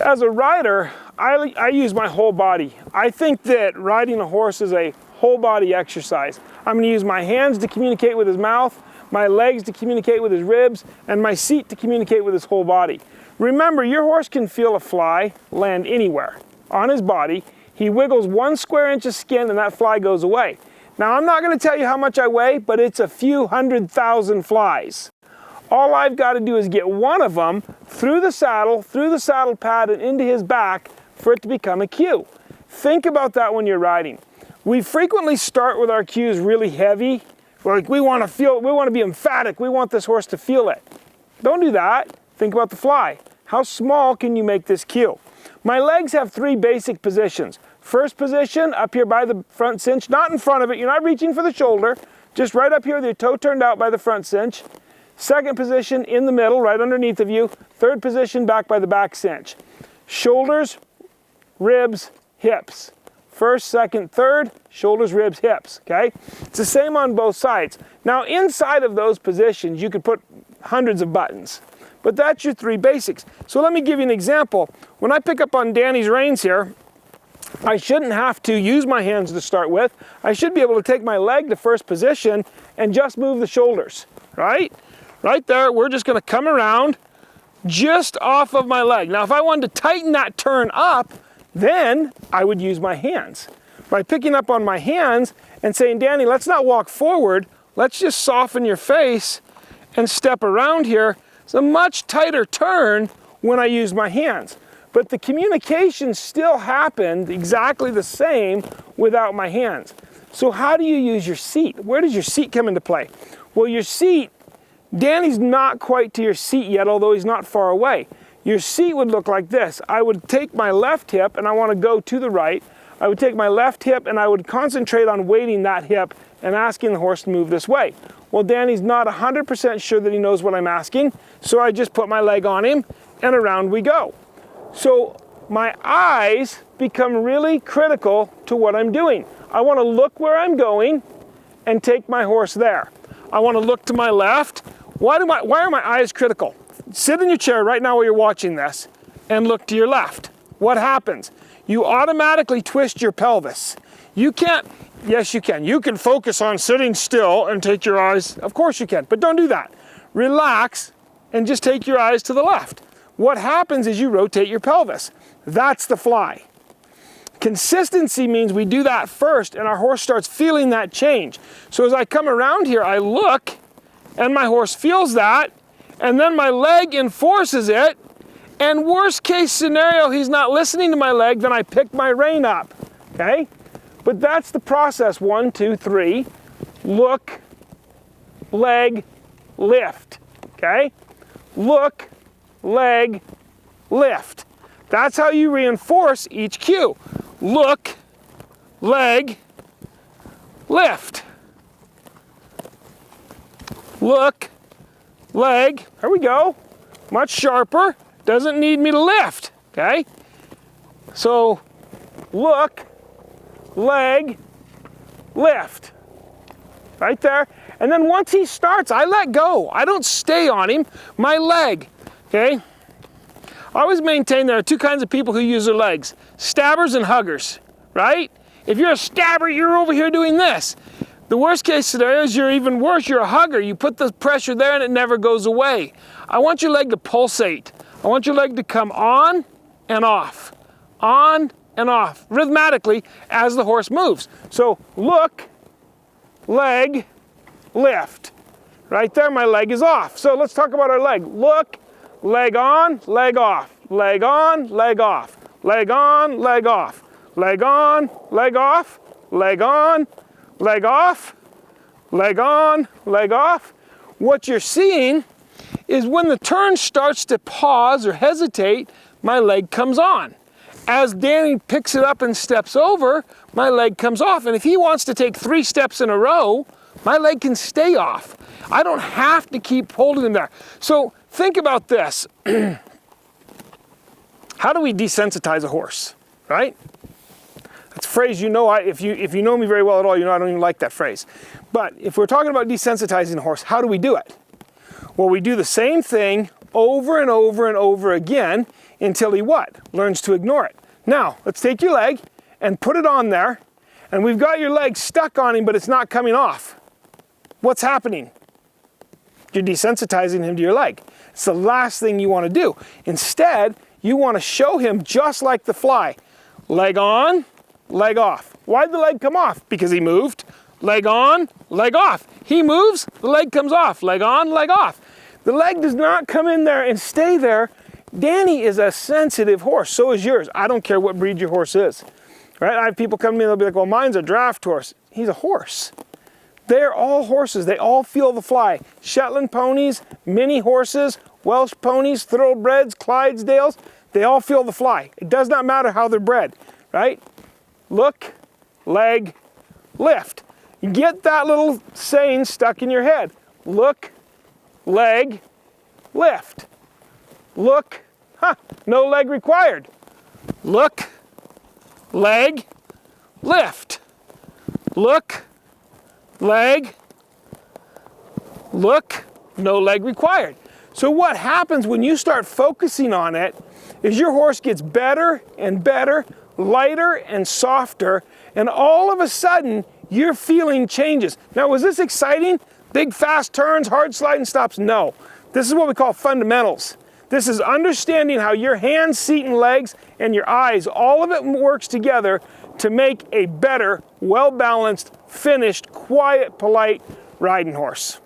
As a rider, I use my whole body. I think that riding a horse is a whole body exercise. I'm going to use my hands to communicate with his mouth, my legs to communicate with his ribs, and my seat to communicate with his whole body. Remember, your horse can feel a fly land anywhere on his body. He wiggles 1 square inch of skin and that fly goes away. Now, I'm not going to tell you how much I weigh, but it's a few 100,000 flies. All I've got to do is get one of them through the saddle pad, and into his back for it to become a cue. Think about that when you're riding. We frequently start with our cues really heavy. Like we want to be emphatic. We want this horse to feel it. Don't do that. Think about the fly. How small can you make this cue? My legs have 3 basic positions. First position, up here by the front cinch, not in front of it. You're not reaching for the shoulder, just right up here with your toe turned out by the front cinch. Second position, in the middle, right underneath of you. Third position, back by the back cinch. Shoulders, ribs, hips. First, second, third, shoulders, ribs, hips, okay? It's the same on both sides. Now, inside of those positions, you could put hundreds of buttons, but that's your 3 basics. So let me give you an example. When I pick up on Danny's reins here, I shouldn't have to use my hands to start with. I should be able to take my leg to first position and just move the shoulders, right? Right there, we're just gonna come around just off of my leg. Now, if I wanted to tighten that turn up, then I would use my hands. By picking up on my hands and saying, Danny, let's not walk forward, let's just soften your face and step around here. It's a much tighter turn when I use my hands. But the communication still happened exactly the same without my hands. So how do you use your seat? Where does your seat come into play? Well, your seat, Danny's not quite to your seat yet, although he's not far away. Your seat would look like this. I would take my left hip and I want to go to the right. I would take my left hip and I would concentrate on weighting that hip and asking the horse to move this way. Well, Danny's not 100% sure that he knows what I'm asking, so I just put my leg on him and around we go. So my eyes become really critical to what I'm doing. I want to look where I'm going and take my horse there. I want to look to my left. Why are my eyes critical? Sit in your chair right now while you're watching this and look to your left. What happens? You automatically twist your pelvis. You can't, yes you can. You can focus on sitting still and take your eyes, of course you can, but don't do that. Relax and just take your eyes to the left. What happens is you rotate your pelvis. That's the fly. Consistency means we do that first and our horse starts feeling that change. So as I come around here, I look and my horse feels that, and then my leg enforces it, and worst case scenario, he's not listening to my leg, then I pick my rein up, okay? But that's the process, 1, 2, 3, look, leg, lift, okay? Look, leg, lift. That's how you reinforce each cue. Look, leg, lift. Look, leg, there we go. Much sharper, doesn't need me to lift, okay? So, look, leg, lift. Right there. And then once he starts, I let go. I don't stay on him. My leg, okay? I always maintain there are 2 kinds of people who use their legs. Stabbers and huggers, right? If you're a stabber, you're over here doing this. The worst case scenario is you're even worse, you're a hugger. You put the pressure there and it never goes away. I want your leg to pulsate. I want your leg to come on and off, rhythmically as the horse moves. So look, leg, lift. Right there, my leg is off. So let's talk about our leg. Look, leg on, leg off, leg on, leg off, leg on, leg off, leg on, leg off, leg on, leg off, leg on, leg off. What you're seeing is when the turn starts to pause or hesitate, my leg comes on. As Danny picks it up and steps over, my leg comes off. And if he wants to take 3 steps in a row, my leg can stay off. I don't have to keep holding him there. So think about this. How do we desensitize a horse, right? That's a phrase you know, if you know me very well at all, you know I don't even like that phrase. But if we're talking about desensitizing a horse, how do we do it? Well, we do the same thing over and over and over again until he what? Learns to ignore it. Now, let's take your leg and put it on there, and we've got your leg stuck on him, but it's not coming off. What's happening? You're desensitizing him to your leg. It's the last thing you want to do. Instead, you want to show him just like the fly. Leg on, leg off. Why'd the leg come off? Because he moved. Leg on, leg off. He moves, the leg comes off. Leg on, leg off. The leg does not come in there and stay there. Danny is a sensitive horse, so is yours. I don't care what breed your horse is. Right? I have people come to me and they'll be like, well, mine's a draft horse. He's a horse. They're all horses. They all feel the fly. Shetland ponies, mini horses, Welsh ponies, thoroughbreds, Clydesdales, they all feel the fly. It does not matter how they're bred, right? Look, leg, lift. You get that little saying stuck in your head. Look, leg, lift. Look, no leg required. Look, leg, lift. Look, leg, look, no leg required. So what happens when you start focusing on it is your horse gets better and better, lighter and softer, and all of a sudden your feeling changes. Now, was this exciting? Big fast turns, hard sliding stops? No. This is what we call fundamentals. This is understanding how your hands, seat, and legs and your eyes, all of it works together to make a better, well-balanced, finished, quiet, polite riding horse.